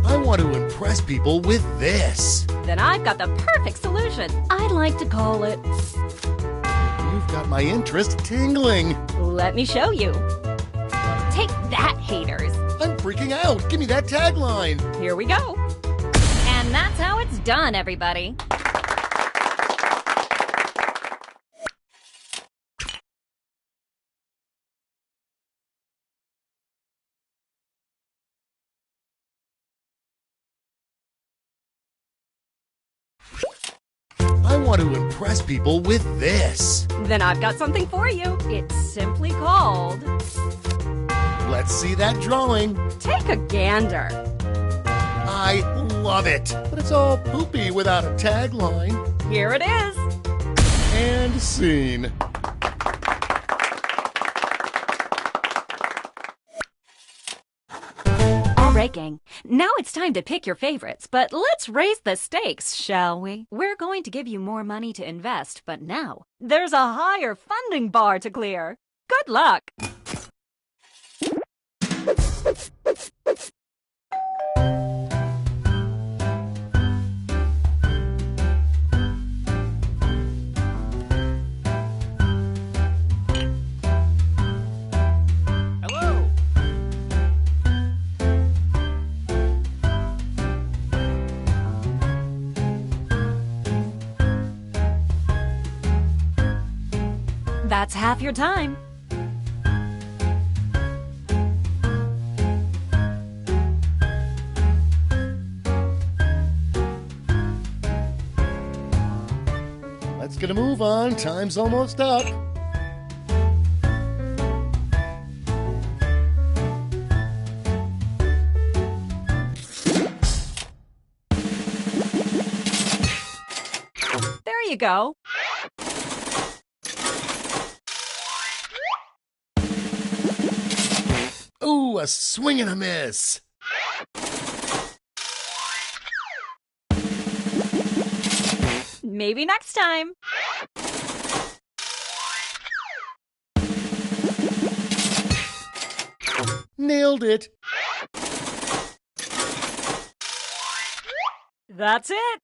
I want to impress people with this. Then I've got the perfect solution. I'd like to call it... You've got my interest tingling. Let me show you. Take that, haters. I'm freaking out. Give me that tagline. Here we go. And that's how it's done, everybody. I want to impress people with this. Then I've got something for you. It's simply called... Let's see that drawing. Take a gander. I love it. But it's all poopy without a tagline. Here it is. And scene. All right, gang. Now it's time to pick your favorites, but let's raise the stakes, shall we? We're going to give you more money to invest, but now there's a higher funding bar to clear. Good luck! That's half your time. Let's get a move on. Time's almost up. There you go. Ooh, a swing and a miss. Maybe next time. Nailed it. That's it.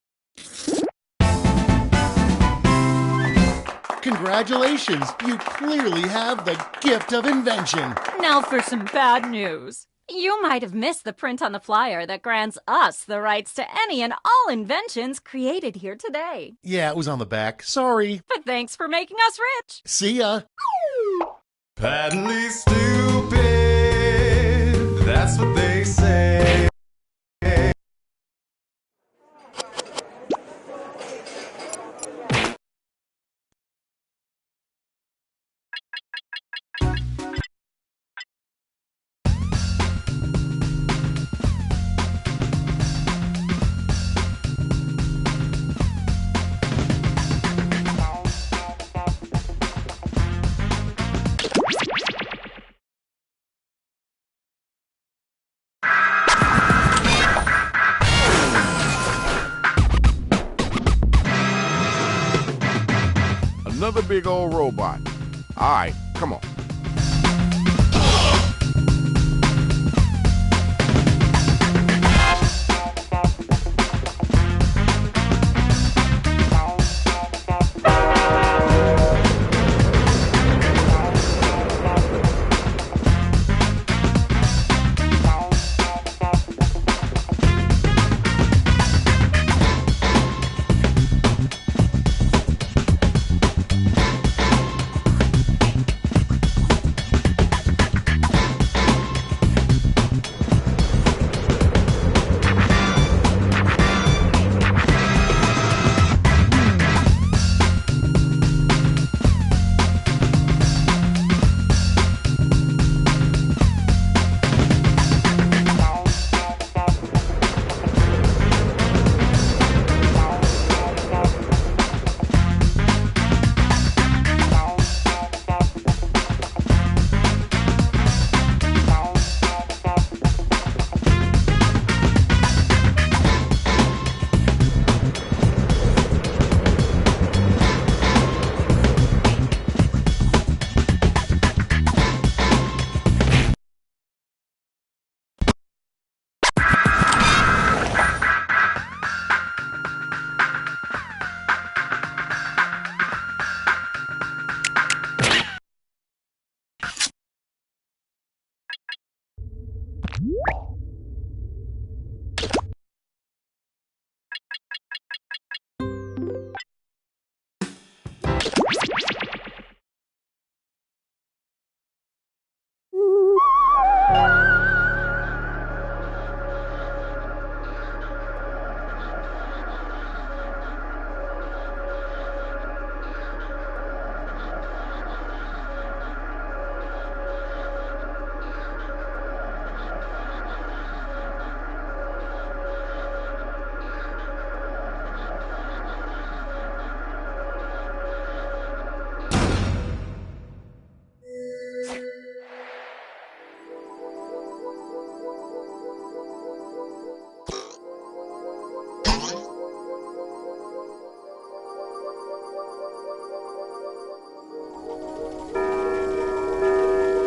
Congratulations, you clearly have the gift of invention. Now for some bad news. You might have missed the print on the flyer that grants us the rights to any and all inventions created here today. Yeah, it was on the back. Sorry. But thanks for making us rich. See ya. Patently stupid, that's what they say. Another big old robot. All right, come on.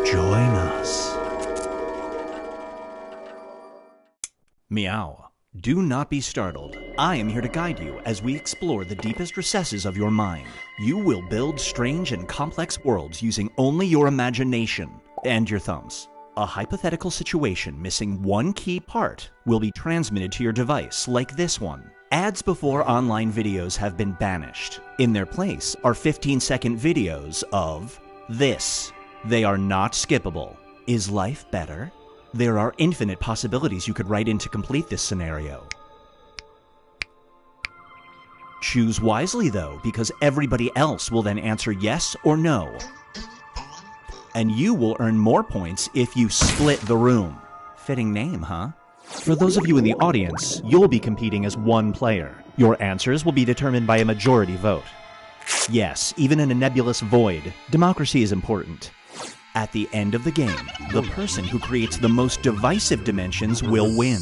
Join us. Meow. Do not be startled. I am here to guide you as we explore the deepest recesses of your mind. You will build strange and complex worlds using only your imagination and your thumbs. A hypothetical situation missing one key part will be transmitted to your device, like this one. Ads before online videos have been banished. In their place are 15-second videos of this. They are not skippable. Is life better? There are infinite possibilities you could write in to complete this scenario. Choose wisely, though, because everybody else will then answer yes or no. And you will earn more points if you split the room. Fitting name, huh? For those of you in the audience, you'll be competing as one player. Your answers will be determined by a majority vote. Yes, even in a nebulous void, democracy is important. At the end of the game, the person who creates the most divisive dimensions will win.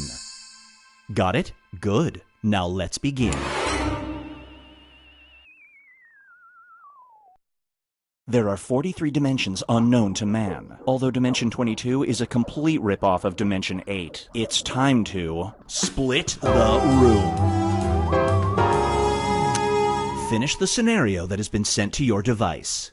Got it? Good. Now let's begin. There are 43 dimensions unknown to man, although Dimension 22 is a complete ripoff of Dimension 8. It's time to split the room. Finish the scenario that has been sent to your device.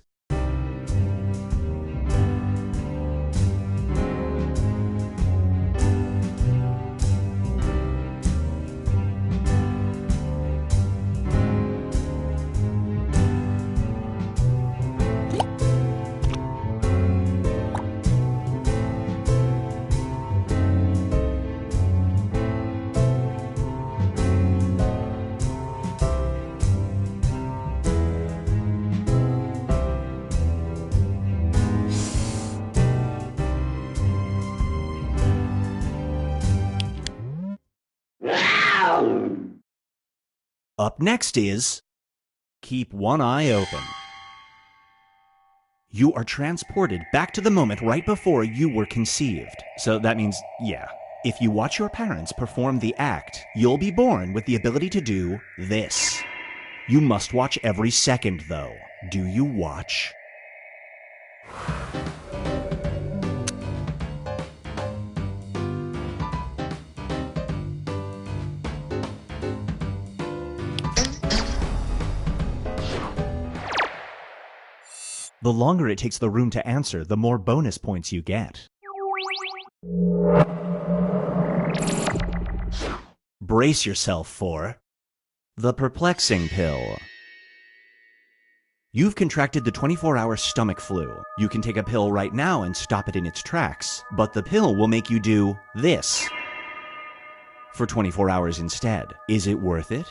Up next is keep one eye open. You are transported back to the moment right before you were conceived. So that means, yeah, if you watch your parents perform the act, you'll be born with the ability to do this. You must watch every second, though. Do you watch? The longer it takes the room to answer, the more bonus points you get. Brace yourself for the perplexing pill. You've contracted the 24-hour stomach flu. You can take a pill right now and stop it in its tracks, but the pill will make you do this for 24 hours instead. Is it worth it?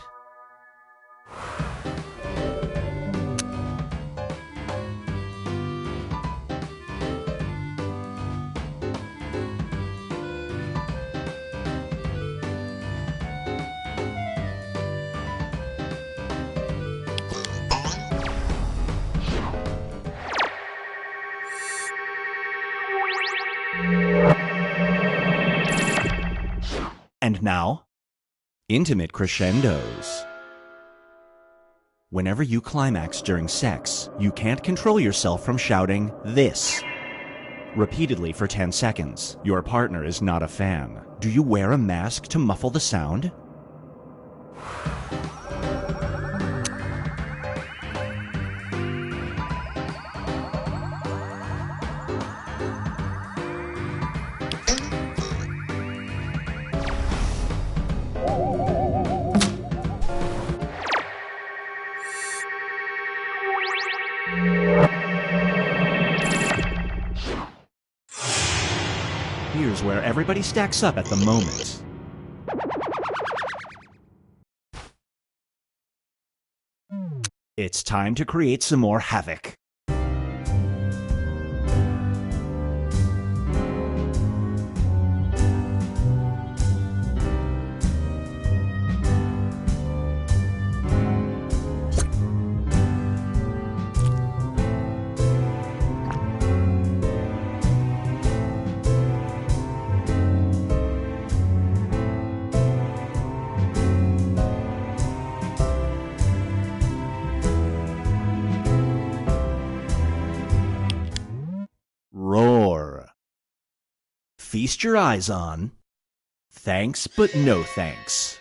And now, intimate crescendos. Whenever you climax during sex, you can't control yourself from shouting this repeatedly for 10 seconds. Your partner is not a fan. Do you wear a mask to muffle the sound? Here's where everybody stacks up at the moment. It's time to create some more havoc. Roar. Feast your eyes on thanks but no thanks.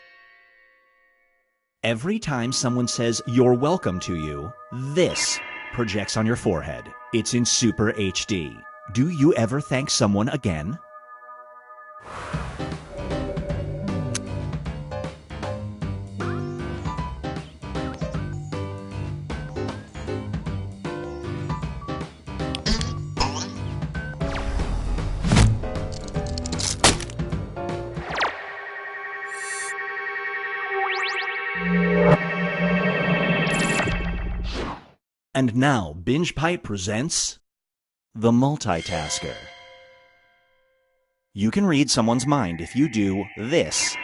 Every time someone says you're welcome to you, this projects on your forehead. It's in Super HD. Do you ever thank someone again? And now, Binge Pipe presents The Multitasker. You can read someone's mind if you do this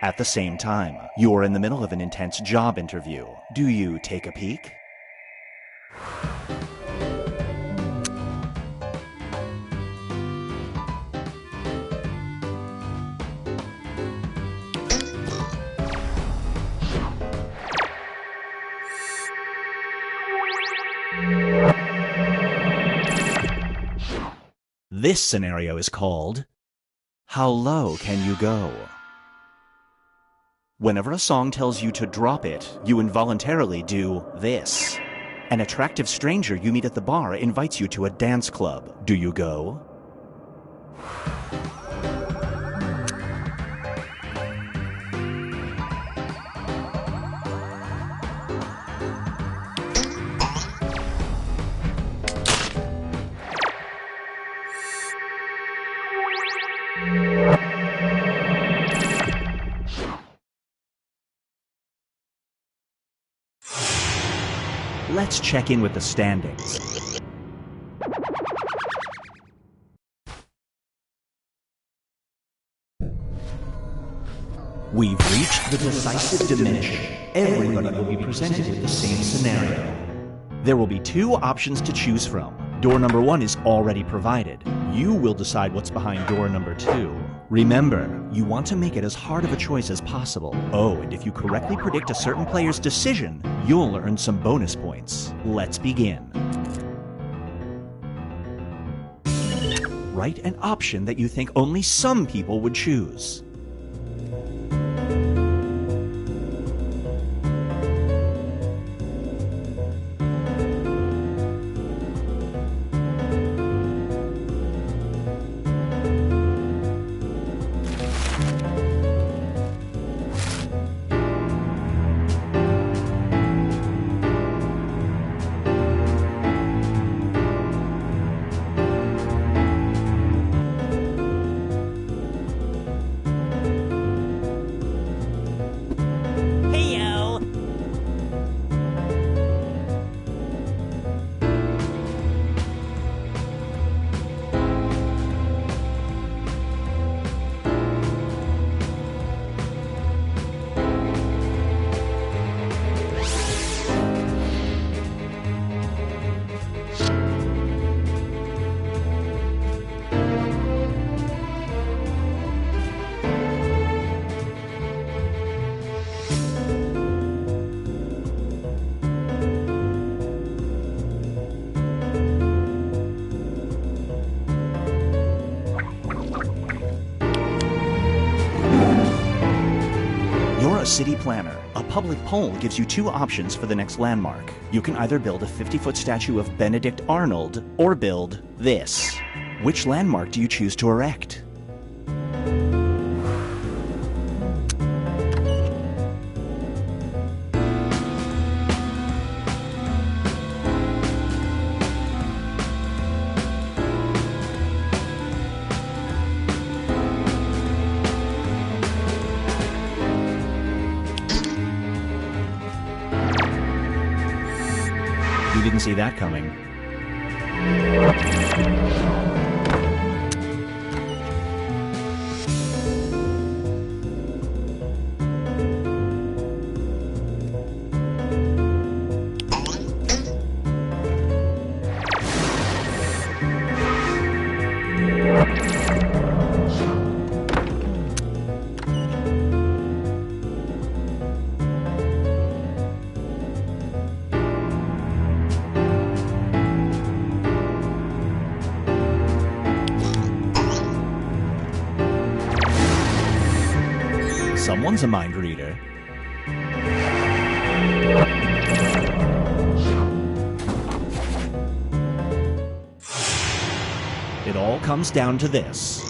at the same time. You're in the middle of an intense job interview. Do you take a peek? This scenario is called How Low Can You Go? Whenever a song tells you to drop it, you involuntarily do this. An attractive stranger you meet at the bar invites you to a dance club. Do you go? Let's check in with the standings. We've reached the decisive dimension. Everybody will be presented with the same scenario. There will be 2 options to choose from. Door number 1 is already provided. You will decide what's behind door number 2. Remember, you want to make it as hard of a choice as possible. Oh, and if you correctly predict a certain player's decision, you'll earn some bonus points. Let's begin. Write an option that you think only some people would choose. City planner. A public poll gives you 2 options for the next landmark. You can either build a 50-foot statue of Benedict Arnold or build this. Which landmark do you choose to erect? Didn't see that coming. Someone's a mind reader. It all comes down to this.